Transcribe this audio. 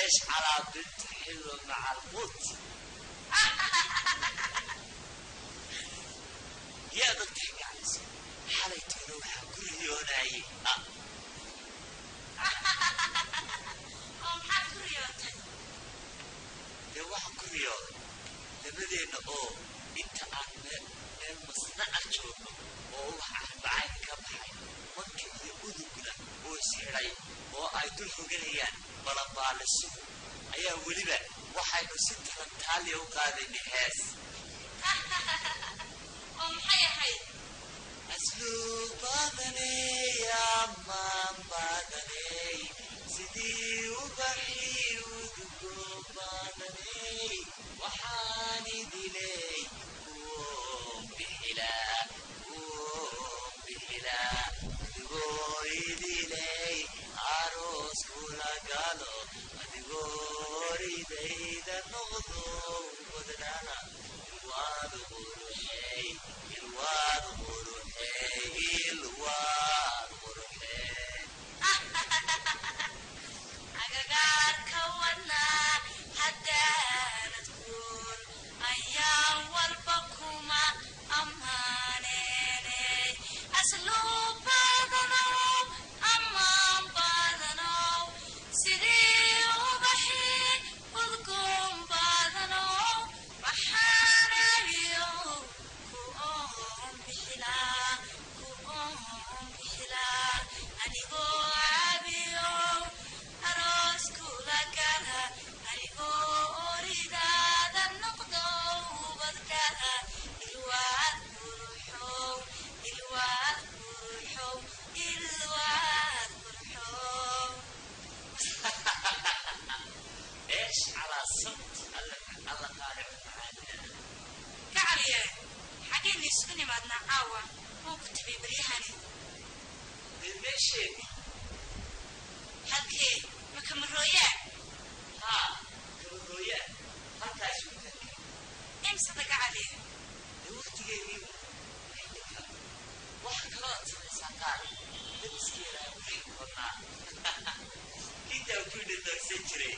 ايش على بنت حلوة مع الموت يا بنت حجاز حالي تروح كريوناي maxaad ku riyootay dee waxaan ku riyooday labadeenna oo inta aan meel masnaca joogno oo waxaan bacayg ka baxay markii udugna oo isxidhay oo ay dul hoganayaan balanbaaliso ayaa weliba waxaynu si talantaaliya u qaadaynay hees oo maxay ahayd asluub badaney amaan badaney sidii ubaxii udugo badaney waxaan idiley kuwoon bixilaa adigoo idiley aroos kula galo adigoo ridayda noqdo badnana ilwaad quruxey agagaarka wadnaa haddaanad guul ayaan walba kuma ammaaneeney asluub badanow ammaan badanow sidii ubaxii udgoon badanow maxaanayo ku oon bixilaa anigoo caabiyo aroos kula gala anigoo oridaada noqdo ubadkala ilwaad qurxow ايش على صوت الله قادر كعليا حقين يسكني بعدنا عاوة مو كتبي بريحاني بالمشي حقي مكم الرؤيا ها كم الرؤيا حتى اشوفك امسى بقى عليه الوقت جايين واحد خلاص ساقاري لبس كيرا وحي والله كنت أقول إنك سجري